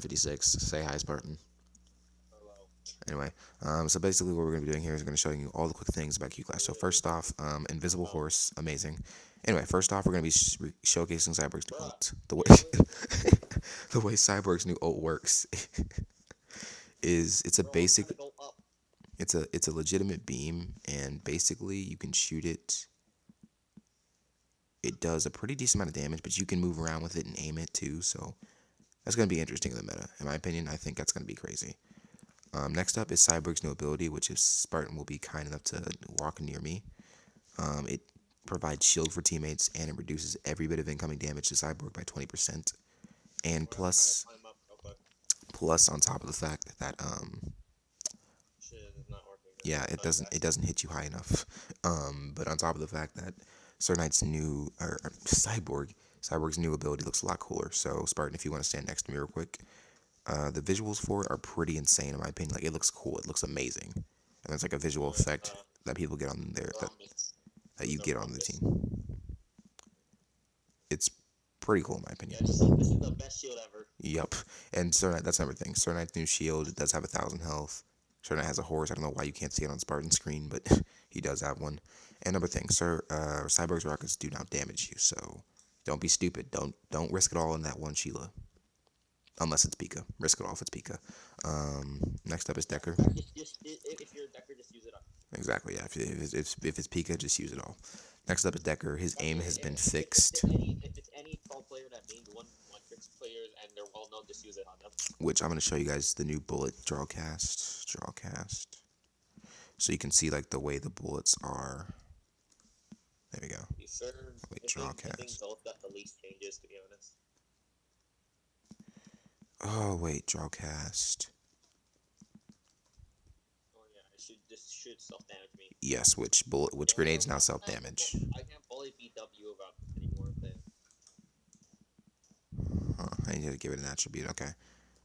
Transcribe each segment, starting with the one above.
Spartan56. Say hi, Spartan. Hello. Anyway, so basically what we're going to be doing here is going to show you all the quick things about Q Class. So first off, Invisible Oh, Horse, amazing. Anyway, first off, we're going to be showcasing Cyborg's new bruh. ult. The way Really? the way Cyborg's new ult works is it's a Bro, I'm trying basic to go up. it's a legitimate beam, and basically you can shoot it. It does a pretty decent amount of damage, but you can move around with it and aim it too. So that's going to be interesting in the meta. In my opinion, I think that's going to be crazy. Next up is Cyborg's new ability, which if Spartan will be kind enough to walk near me. It provides shield for teammates and it reduces every bit of incoming damage to Cyborg by 20%. And Alright, I'm trying to plus, climb up real quick. plus on top of the fact that Shit, it's not working. It's yeah, not coming back. it doesn't hit you high enough. But on top of the fact that Sir Knight's new or Cyborg's new ability looks a lot cooler. So Spartan, if you want to stand next to me real quick, the visuals for it are pretty insane in my opinion. Like it looks cool, it looks amazing, and there's like a visual effect Uh, that people get on there Rhombus. that There's you a get on the rhombus. team. It's pretty cool in my Yeah, opinion. this is the best shield ever. Yep. And Sir Knight, that's another thing. Sir Knight's new shield does have 1,000 health. Sir Knight has a horse. I don't know why you can't see it on Spartan's screen, but he does have one. And another thing, Cyborg's rockets do not damage you, so don't be stupid. Don't risk it all in that one Sheila. Unless it's Pika. Risk it all if it's Pika. Next up is Yeah, Decker. in fact, just if you're a decker, just use it up. Exactly, yeah. If it's Pika, just use it all. Next up is Decker. His Trust aim me, has been if it's fixed, any pro player that means one tricks players and they're well known, just use it on them. which I'm going to show you guys the new bullet drawcast. Drawcast. So you can see like the way the bullets are. There we go. You sure? Wait, I think drawcast. Zolt got the least changes, to be honest. Oh wait, drawcast. Oh yeah, it should just should self damage me. Yes, which Oh, grenades now self damage. I can't bully BW about this anymore. Then Huh, I need to give it an attribute. Okay,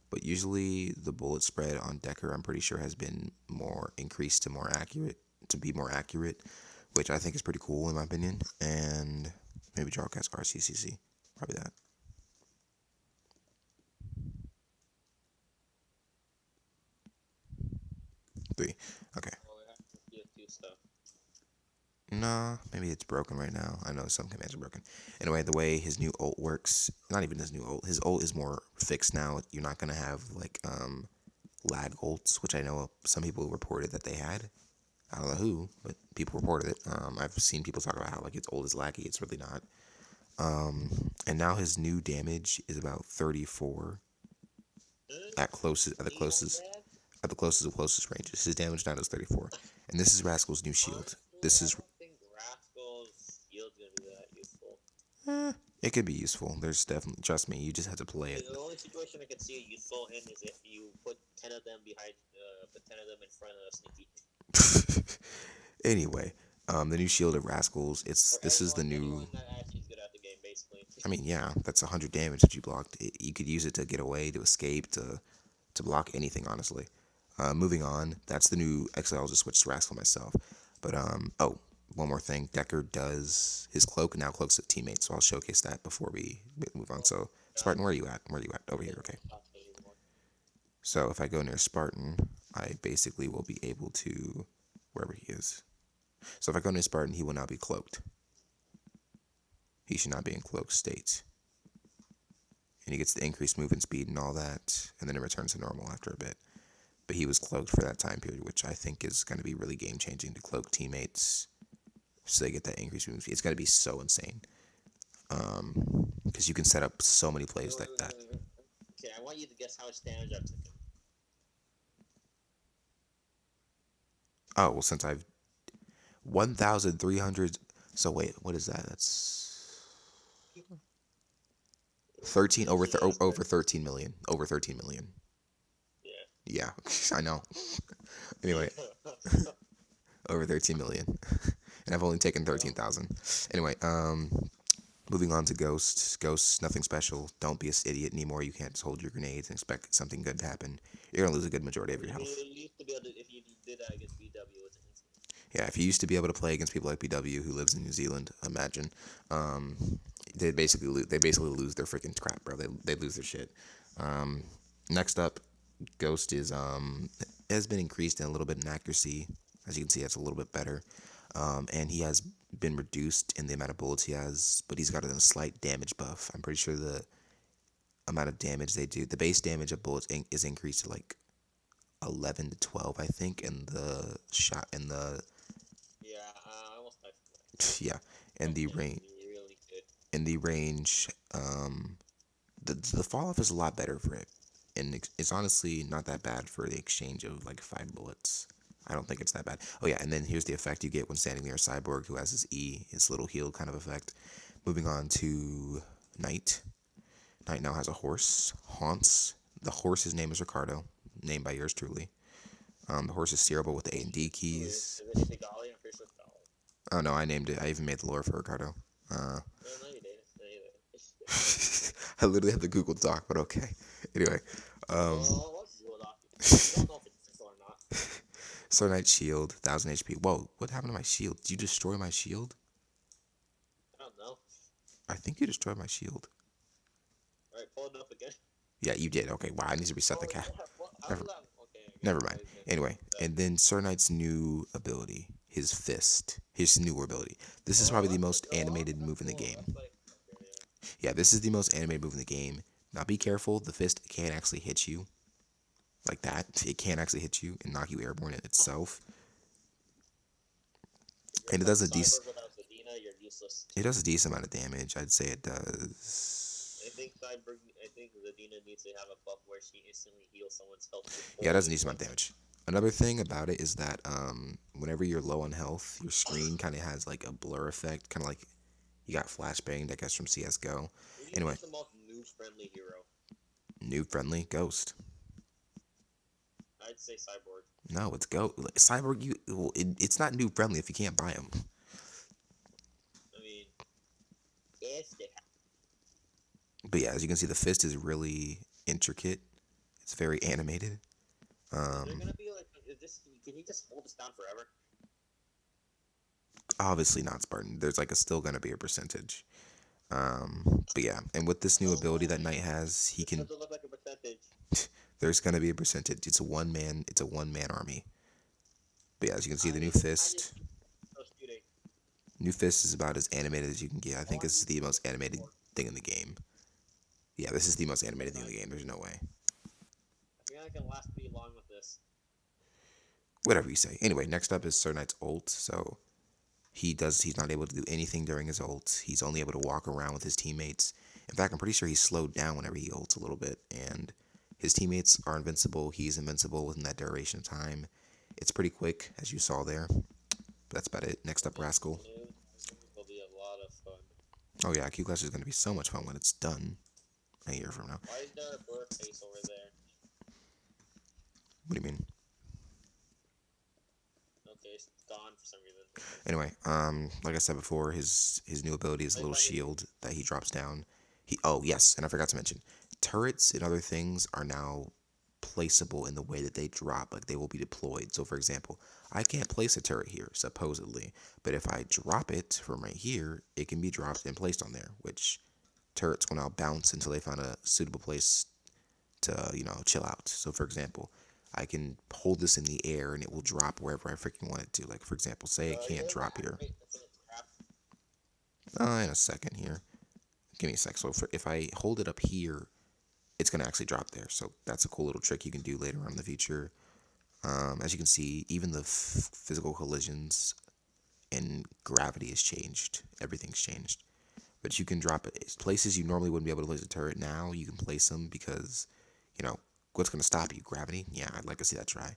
but usually the bullet spread on Decker, I'm pretty sure has been more increased to more accurate to be more accurate, which I think is pretty cool in my opinion. And maybe drawcast RCCC, probably that. Three. Okay. oh, I have to do stuff. Nah, maybe it's broken right now. I know some commands are broken. Anyway, the way his new ult works, not even his ult is more fixed now. You're not gonna have like lag ults, which I know some people reported that they had. I don't know who, but people reported it. I've seen people talk about how like its ult is laggy. It's really not. And now his new damage is about 34 at closest at the See that, closest Brad? at the closest of closest ranges. His damage now is 34, and this is Rascal's new shield. Honestly, This I is don't think Rascal's shield's gonna be that useful. Eh, it could be useful. There's definitely, trust me, you just have to play it. The only situation I could see it useful in is if you put 10 of them put 10 of them in front of Sneaky. Anyway, the new Shield of Rascals. Or This is the new. anyone that actually is good at the game, basically. I mean, yeah, that's 100 damage that you blocked. You could use it to get away, to escape, to block anything. Honestly. Moving on. That's the new XL. I'll just switch to Rascal myself. But oh, one more thing. Decker does his cloak now cloaks with teammates. So I'll showcase that before we move on. Oh So my god. Spartan, where are you at? Where are you at? Over It here. doesn't Okay. even stop me anymore. So if I go near Spartan, I basically will be able to wherever he is. So if I go near Spartan, he will now be cloaked. He should not be in cloaked state. And he gets the increased movement speed and all that, and then it returns to normal after a bit. But he was cloaked for that time period, which I think is going to be really game changing to cloak teammates, so they get that increased movement speed. It's going to be so insane, because you can set up so many plays like that. Okay, I want you to guess how much damage I've taken. Oh well, since I've 1,300. So wait, what is that? That's 13 over 13 million. Over 13 million. Yeah, I know. Anyway, Yeah. over 13 million. And I've only taken Well, 13,000. Anyway, moving on to Ghosts. Ghosts, nothing special. Don't be an idiot anymore. You can't just hold your grenades and expect something good to happen. You're going to lose a good majority of your health. you used to be able to, if you did that against BW, it's instant. Yeah, if you used to be able to play against people like BW who lives in New Zealand, imagine, they basically lose their freaking crap, bro. They lose their shit. Um, Next up, Ghost is has been increased in a little bit in accuracy. As you can see, it's a little bit better. And he has been reduced in the amount of bullets he has, but he's got a slight damage buff. I'm pretty sure the amount of damage they do, the base damage of bullets is increased to like 11 to 12, I think, and the shot and the Yeah, I almost died from that. yeah, and That the thing range is really good. in the range, the fall off is a lot better for it, and it's honestly not that bad for the exchange of like 5 bullets. I don't think it's that bad. Oh yeah, and then here's the effect you get when standing near a cyborg who has his E, his little heal kind of effect. Moving on to Knight. Knight now has a horse, Haunts. The horse's name is Ricardo, named by yours truly. The horse is steerable with the A and D Who is? keys. Is it Golly? I'm pretty sure it's Golly. Oh no, I named it. I even made the lore for Ricardo. Uh, No, you didn't. No, you didn't. I literally have the Google Doc, but okay. Anyway, um, Oh, what's going on? You don't know if it's official or not. Star Knight Shield, 1000 HP. Whoa, what happened to my shield? Did you destroy my shield? I don't know. I think you destroyed my shield. All right, pull it up again. Yeah, you did. Okay, wow, I need to reset the Oh, cat. how Never, did that? Okay, okay. never Now mind. he's gonna Anyway, that. and then Star Knight's new ability, his fist, his newer ability. This is Oh, probably the that's like most animated that's move in the cool. game. That's like okay, yeah. Yeah, this is the most animated move in the game. Now be careful, the fist can actually hit you like that. It can actually hit you and knock you airborne in itself. If you're And it playing does a decent Cyborg without Zadina, you're useless. it does a decent amount of damage. I'd say it does. I think Zadina needs to have a buff where she instantly heals someone's health Yeah, it before does a you decent do amount of anything. damage. Another thing about it is that whenever you're low on health, your screen kind of has like a blur effect, kind of like you got flashbanged, I guess, from CS:GO. Who do you think Anyway, is the most noob-friendly hero? new friendly Ghost. I'd say Cyborg. No, it's Go Cyborg. It's not new friendly if you can't buy them. I mean, if they But yeah, as you can see, the fist is really intricate. It's very animated. is there Um, gonna be like is this? Can you just hold this down forever? Obviously not Spartan. There's like a still gonna be a percentage. But yeah, and with this new ability that Knight No, has, he this can. doesn't look like a percentage. There's gonna be a percentage. It's a one man. It's a one man army. But yeah, as you can see, I the new mean, I just fist. no shooting. New fist is about as animated as you can get. I Oh, think I this is need the to most animated more. thing in the game. Yeah, this is the most So animated thing in the nice. game. There's no way. I think I can last pretty long with this. Whatever you say. Anyway, next up is Sir Knight's ult. So he's not able to do anything during his ult. He's only able to walk around with his teammates. In fact, I'm pretty sure he's slowed down whenever he ults a little bit, and his teammates are invincible. He's invincible within that duration of time. It's pretty quick, as you saw there. But that's about it. Next up, This Rascal. new will be a lot of fun. Oh yeah, Q Clash is going to be so much fun when it's done a year from now. Why is there a blur face over there? What do you mean? Okay, it's gone for some reason. Anyway, like I said before, his new ability is a Play little by your shield that he drops down. Oh yes, and I forgot to mention, turrets and other things are now placeable in the way that they drop, like they will be deployed. So for example, I can't place a turret here, supposedly, but if I drop it from right here, it can be dropped and placed on there, which turrets will now bounce until they find a suitable place to, chill out. So for example, I can hold this in the air and it will drop wherever I freaking want it to. Like for example, say it Are you can't able to drop here. activate infinite scrap? In a second here. Give me a sec. So if I hold it up here, it's gonna actually drop there. So that's a cool little trick you can do later on in the future. As you can see, even the physical collisions and gravity has changed. Everything's changed. But you can drop it places you normally wouldn't be able to place a turret. Now you can place them because, you know, what's going to stop you? Gravity? Yeah, I'd like to see that try.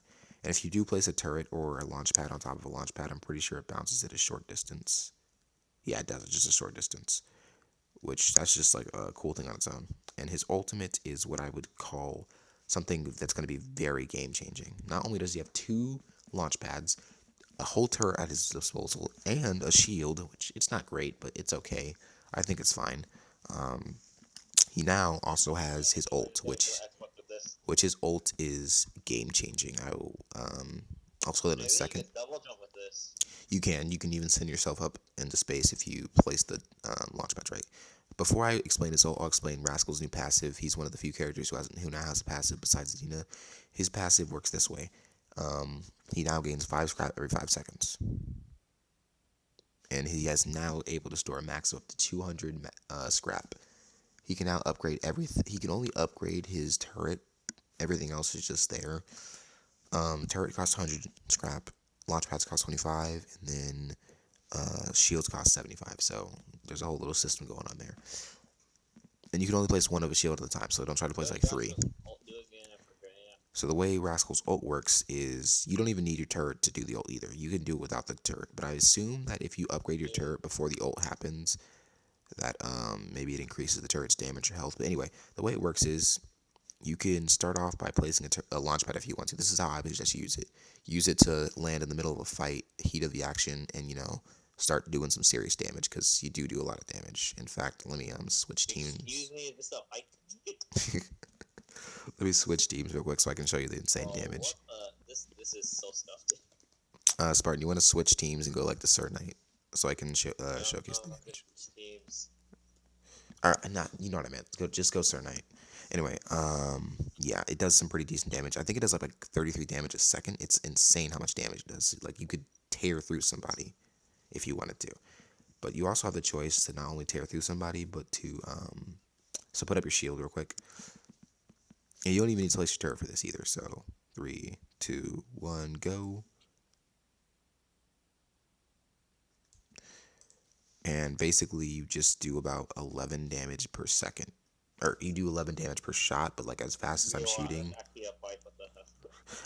And if you do place a turret or a launch pad on top of a launch pad, I'm pretty sure it bounces at a short distance. Yeah, it does. It's just a short distance, which that's just like a cool thing on its own. And his ultimate is what I would call something that's going to be very game changing. Not only does he have two launch pads, a whole turret at his disposal, and a shield, which it's not great, but it's okay. I think it's fine. Um, he now also has his ult, Going for Xbox with this. which his ult is game changing. I'll explain it in a Maybe you second. could double jump with this. You can even send yourself up into space if you place the launch pad right. Before I explain this, I'll explain Rascal's new passive. He's one of the few characters who now has a passive besides Xena. His passive works this way. He now gains 5 scrap every 5 seconds, and he has now able to store a max of up to 200 scrap. He can now upgrade everything. He can only upgrade his turret. Everything else is just there. Turret costs 100 scrap. Launch pads cost 25, and then shields cost 75. So there's a whole little system going on there. And you can only place one of a shield at a time, so don't try to place like 3. So the way Rascal's ult works is you don't even need your turret to do the ult either. You can do it without the turret. But I assume that if you upgrade your turret before the ult happens, that maybe it increases the turret's damage or health. But anyway, the way it works is you can start off by placing a launch pad if you want to. This is how I would just use it. Use it to land in the middle of a fight, heat of the action, and start doing some serious damage because you do a lot of damage. In fact, let me switch teams. Excuse me, this stuff. Let me switch teams real quick so I can show you the insane damage. This is so stuffed. Spartan, you want to switch teams and go like the Sir Knight so I can showcase the damage. Teams. Not, you know what I meant. Just go Sir Knight. Anyway, yeah, it does some pretty decent damage. I think it does like 33 damage a second. It's insane how much damage it does. Like you could tear through somebody if you wanted to. But you also have the choice to not only tear through somebody, but to so put up your shield real quick. And you don't even need to place your turret for this either. So 3, 2, 1, go. And basically you just do about 11 damage per second. Or you do 11 damage per shot, but like as fast as I'm shooting.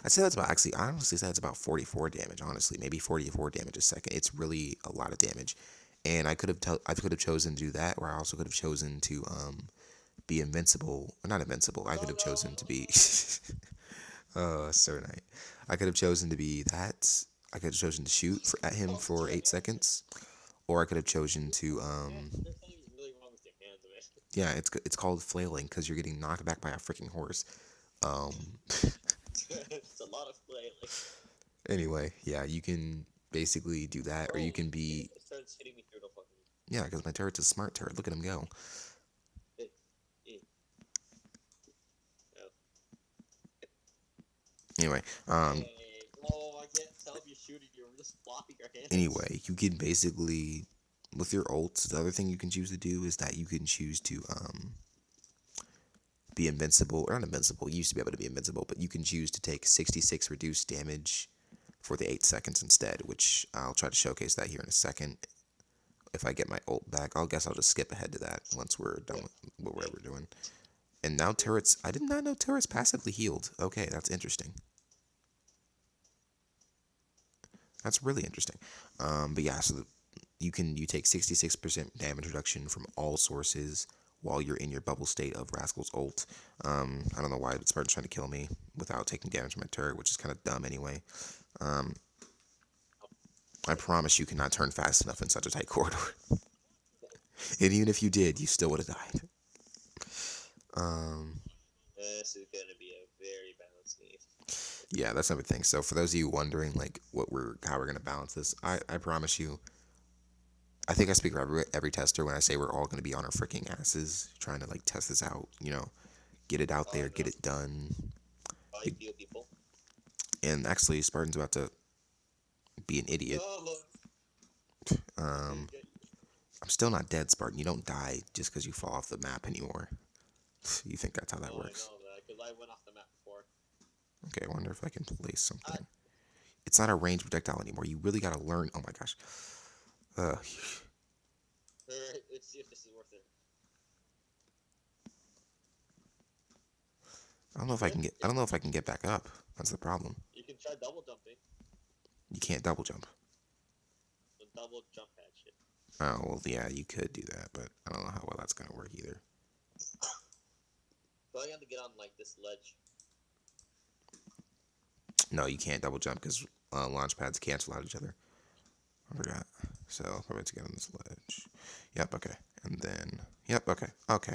I'd say that's about, actually, I honestly say it's about 44 damage, honestly. Maybe 44 damage a second. It's really a lot of damage. And I could have chosen to do that, or I also could have chosen to be invincible. Not invincible. I could have chosen to be Sir Knight. I could have chosen to be that. I could have chosen to shoot at him for 8 seconds. Or I could have chosen to yeah, it's called flailing because you're getting knocked back by a freaking horse. It's a lot of flailing. Anyway, yeah, you can basically do that, or you can be. Yeah, because my turret's a smart turret. Look at him go. Anyway, I can't tell if you're shooting. You're just flopping your hands. Anyway, you can basically, with your ults, the other thing you can choose to do is that you can choose to be invincible, or not invincible. You used to be able to be invincible, but you can choose to take 66 reduced damage for the 8 seconds instead, which I'll try to showcase that here in a second. If I get my ult back, I'll just skip ahead to that once we're done with whatever we're doing. And now turrets, I did not know turrets passively healed. Okay, that's interesting. That's really interesting. But yeah, so you take 66% damage reduction from all sources while you're in your bubble state of Rascal's ult. I don't know why it's Spartan's trying to kill me without taking damage from my turret, which is kind of dumb anyway. I promise you cannot turn fast enough in such a tight corridor. And even if you did, you still would have died. This is gonna be a very balanced game. Yeah, that's another thing. So for those of you wondering like how we're gonna balance this, I promise you, I think I speak for every tester when I say we're all gonna be on our freaking asses trying to like test this out, get it out there, get it done. People. And actually Spartan's about to be an idiot. I'm still not dead, Spartan. You don't die just because you fall off the map anymore. You think that's how that works? I know that, because I went off the map before. Okay, I wonder if I can place something. It's not a ranged projectile anymore. You really gotta learn. Oh my gosh. Let's see if this is worth it. I don't know if I can get back up. That's the problem. You can try double jumping. You can't double jump. The double jump pad shit. Oh well, yeah, you could do that, but I don't know how well that's gonna work either. So I have to get on like this ledge. No, you can't double jump because launch pads cancel out each other. I forgot. So probably have to get on this ledge. Yep. Okay. And then. Yep. Okay. Okay.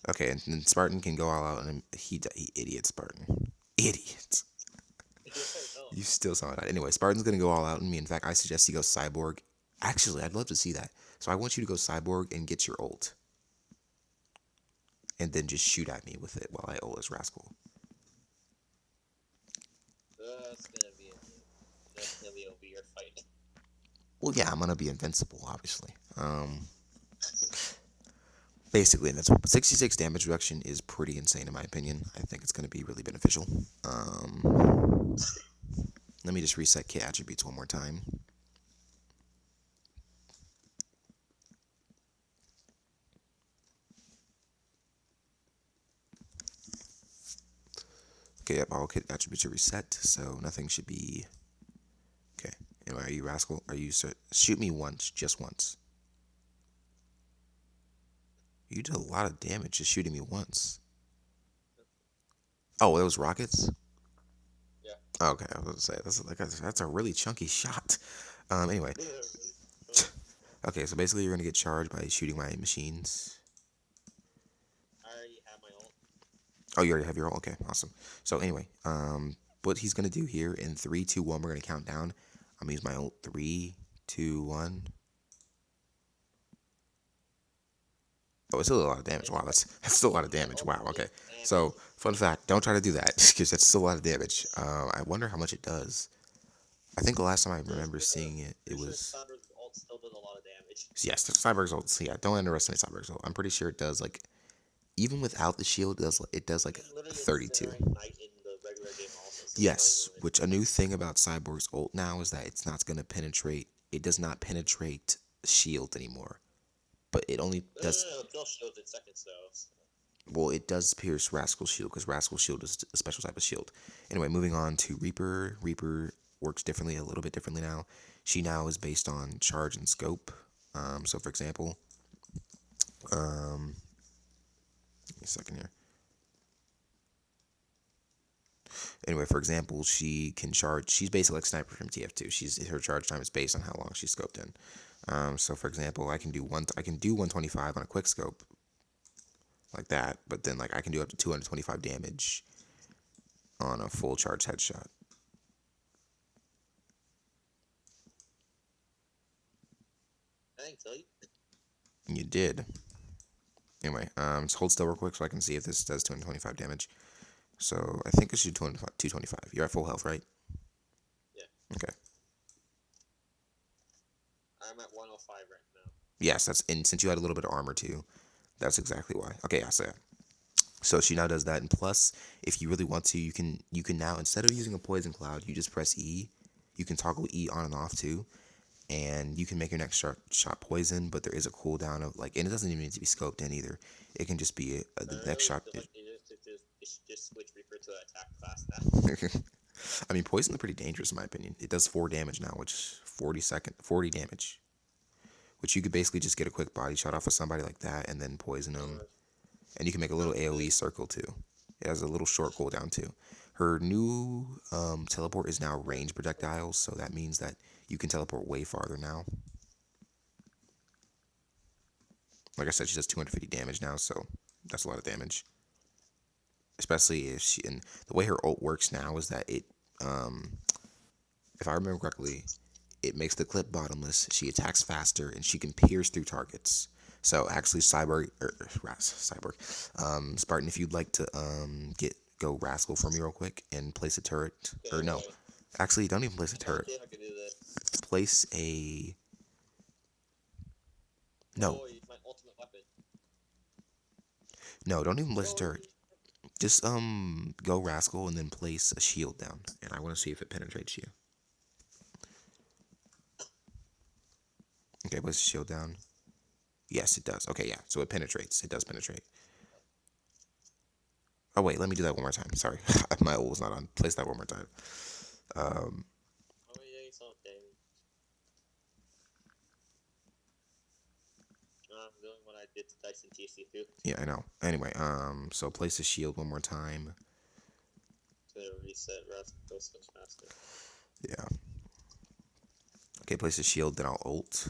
Okay. And then Spartan can go all out, and he idiot Spartan. Idiot. You still saw that. Anyway, Spartan's gonna go all out on me. In fact, I suggest he goes Cyborg. Actually, I'd love to see that. So I want you to go cyborg and get your ult, and then just shoot at me with it while I ult as Rascal. That's gonna be a weird fight. Well, yeah, I'm gonna be invincible, obviously. Basically invincible. But 66 damage reduction is pretty insane in my opinion. I think it's gonna be really beneficial. Let me just reset kit attributes one more time. Okay, yep, all kit attributes are reset, so nothing should be. Okay. Anyway, are you Rascal? Are you shoot me once, just once? You did a lot of damage just shooting me once. Oh, those rockets. Yeah. Okay, I was going to say that's a really chunky shot. Anyway, okay, so basically you're gonna get charged by shooting my machines. I already have my ult. Oh, you already have your ult. Okay, awesome. So anyway, what he's gonna do here in three, two, one, we're gonna count down. I'm gonna use my ult. 3, 2, 1. Oh, it's still a lot of damage. Wow, that's still a lot of damage. Wow. Okay. So fun fact: don't try to do that because that's still a lot of damage. I wonder how much it does. I think the last time I remember seeing it, it was Cyber's ult still does a lot of damage. yes, Cyborg's ult. So yeah, don't underestimate Cyborg's ult. I'm pretty sure it does like even without the shield, it does like You can literally 32. incinerate in the regular game also, so it's not Yes, even. which a new thing about Cyborg's ult now is that it's not going to penetrate. It does not penetrate shield anymore, but it only No, no, does. no, no, kill shields in seconds though. Well, it does pierce Rascal's shield because Rascal's shield is a special type of shield. Anyway, moving on to Reaper. Reaper works differently, a little bit differently now. She now is based on charge and scope. So, for example, give me a second here. Anyway, for example, she can charge. She's basically like Sniper from TF2. Her charge time is based on how long she's scoped in. So, for example, I can do 125 on a quick scope like that, but then like I can do up to 225 damage on a full charge headshot. I didn't kill you. You did. Anyway, just hold still real quick so I can see if this does 225 damage. So I think it should do 225. You're at full health, right? Yeah. Okay. I'm at 105 right now. Yes, that's and since you had a little bit of armor too, that's exactly why. Okay, yeah, so she now does that, and plus, if you really want to, you can now instead of using a poison cloud, you just press E. You can toggle E on and off too, and you can make your next shot poison. But there is a cooldown of like, and it doesn't even need to be scoped in either. It can just be I the next really shot. feel like they should just switch Reaper to attack class now. I mean, poison's pretty dangerous in my opinion. It does 4 damage now, which is 40 damage, which you could basically just get a quick body shot off of somebody like that and then poison them. And you can make a little AoE circle too. It has a little short cooldown too. Her new teleport is now range projectiles, so that means that you can teleport way farther now. Like I said, she does 250 damage now, so that's a lot of damage. Especially if she, and the way her ult works now is that um, if I remember correctly, it makes the clip bottomless. She attacks faster, and she can pierce through targets. So actually, Spartan, if you'd like to go Rascal for me real quick and place a turret, Okay, or no, okay. actually don't even place a turret. Okay, I can do this. Place a no, Oh, my ultimate weapon. no, don't even place a Oh, turret. Just go Rascal and then place a shield down, and I want to see if it penetrates you. Okay, place a shield down. Yes, it does. Okay, yeah, so it penetrates. It does penetrate. Oh wait, let me do that one more time. Sorry, my ult was not on. Place that one more time. Um, oh yeah, something. I'm doing what I did to Dyson TC2 yeah, I know. Anyway, so place the shield one more time. to reset Rust Ghost faster. Yeah. Okay, place the shield, then I'll ult.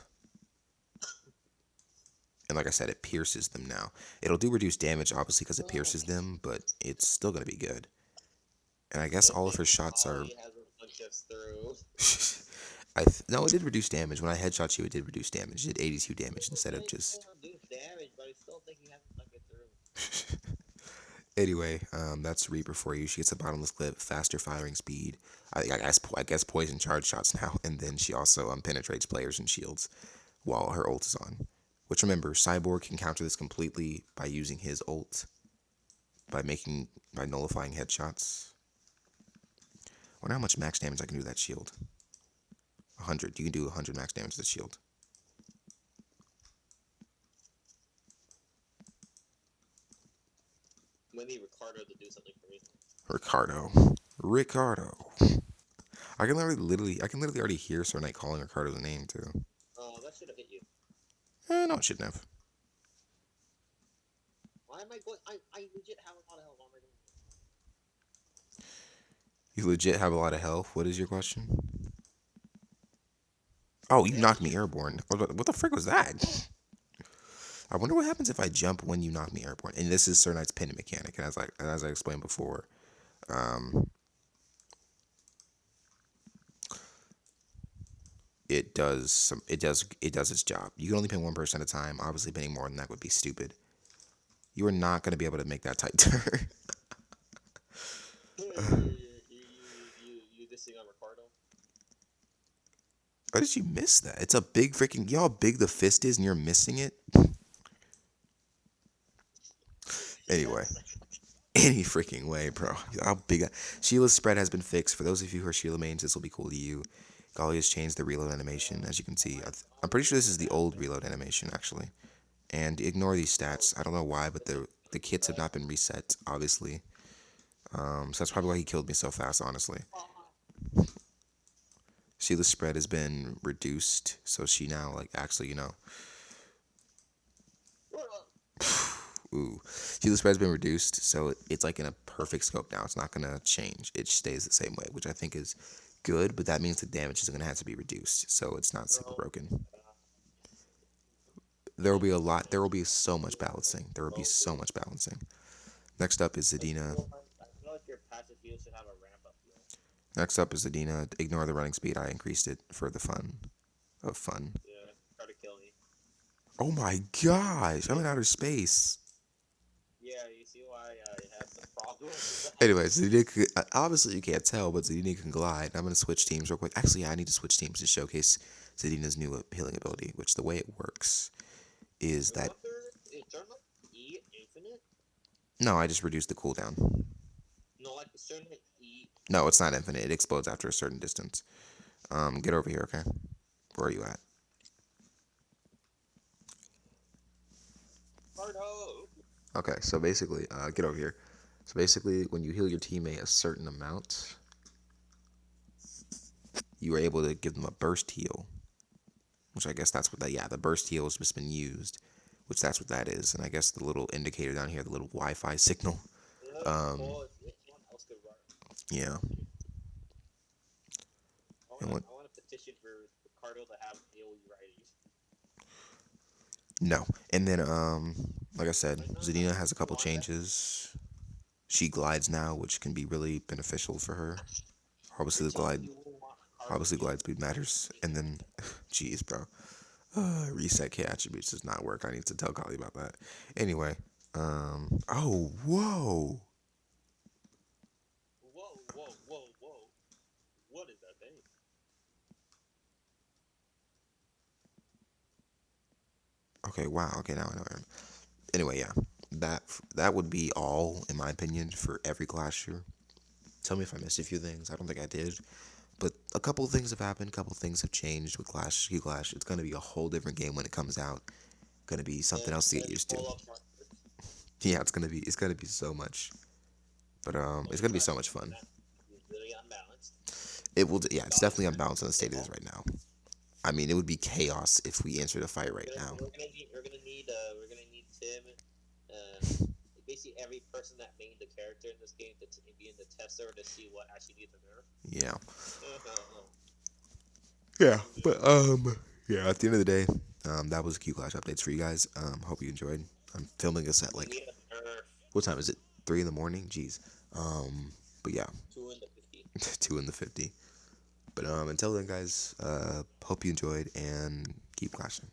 And like I said, it pierces them now. It'll do reduced damage, obviously, because it pierces them, but it's still gonna be good. And I guess all of her shots All are. he has is punch us through. No, it did reduce damage. When I headshot you, it did reduce damage. It did 82 damage instead of It's just. gonna do damage, but I still think you haven't stuck it through. Anyway, that's Reaper for you. She gets a bottomless clip, faster firing speed. I guess poison charge shots now, and then she also penetrates players and shields while her ult is on. Which remember, Cyborg can counter this completely by using his ult by nullifying headshots. I wonder how much max damage I can do to that shield. 100. You can do 100 max damage to the shield. We need Ricardo to do something for me. Ricardo. Ricardo. I can literally already hear Sir Knight calling Ricardo's name too. Oh, that should have hit you. No, it shouldn't have. Why am I going? I legit have a lot of health. Why am I doing this? You legit have a lot of health. What is your question? Oh, you knocked me airborne. What the frick was that? I wonder what happens if I jump when you knock me airborne. And this is Sir Knight's pin mechanic, and as I explained before, um, it does its job. You can only pin one person at a time. Obviously, pinning more than that would be stupid. You are not going to be able to make that tight turn. You dissing on Ricardo? Why did you miss that? It's a big freaking. You know how big the fist is, and you're missing it. Anyway, Yes. any freaking way, bro. How big? Sheila's spread has been fixed. For those of you who are Sheila mains, this will be cool to you. Golly has changed the reload animation, as you can Oh see. my I'm god, pretty you sure this did is the that. old reload animation, actually. And ignore these stats. I don't know why, but the kits have not been reset, obviously. So that's probably why he killed me so fast, honestly. Sheila's spread has been reduced, so she now like actually, ooh, Sheila's spread has been reduced, so it's like in a perfect scope now. It's not gonna change. It stays the same way, which I think is good. But that means the damage is gonna have to be reduced, so it's not super Oh broken. my god. There will be a lot. There will be so much balancing. There will be so much balancing. Next up is Zadina. I feel like your passive heal should have a ramp up heal. Next up is Zadina. Ignore the running speed. I increased it for the fun of fun. Yeah, try to kill me. Oh my gosh! I'm in outer space. Yeah, you see why I have some problems with that. Anyways, obviously you can't tell, but Zadina can glide. I'm gonna switch teams real quick. Actually, yeah, I need to switch teams to showcase Zadina's new healing ability. Which the way it works is Wait, that what is turn like E infinite? no, I just reduced the cooldown. No, like certain E. No, it's not infinite. It explodes after a certain distance. Get over here, okay? Where are you at? Hard ho. Okay, so basically, get over here. So basically, when you heal your teammate a certain amount, you are able to give them a burst heal, which I guess that's what that. Yeah, the burst heal has just been used, which that's what that is. And I guess the little indicator down here, the little Wi-Fi signal. That'd be Um, cool if someone else could run. yeah. And what? I wanna petition for Ricardo to have AoE righties. No. And then, like I said, Why not? Zadina has a couple Why not? changes. She glides now, which can be really beneficial for her. You're Obviously, the telling glide, me you won't want Ricardo obviously healing glide speed matters. And then, jeez, bro. Reset K attributes does not work. I need to tell Kali about that. Anyway, oh, whoa. Whoa, whoa, whoa, whoa. What is that thing? Okay, wow. Okay, now I know. Anyway, yeah, that that would be all in my opinion for every clash year. Tell me if I missed a few things. I don't think I did, but a couple of things have happened. A couple of things have changed with Clash. Q Clash. It's gonna be a whole different game when it comes out. Gonna be something else to get Gonna be used to. full of markers. Yeah, it's gonna be so much. But Let it's me gonna be try so to much fun. It's really unbalanced. It will. Yeah, it's Dodge definitely attack unbalanced on the is state it is all. right now. I mean, it would be chaos if we entered a fight right now. We're gonna need Tim. Uh, Basically every person that made the character in this game to be in the tester to see what actually needs a nerf. Yeah. Uh, Yeah, but yeah. At the end of the day, that was Q Clash updates for you guys. Hope you enjoyed. I'm filming this at we like need a nerf. what time is it? 3 in the morning. Jeez. But yeah, 2 in the 50. 2 in the 50. But until then, guys, hope you enjoyed and keep clashing.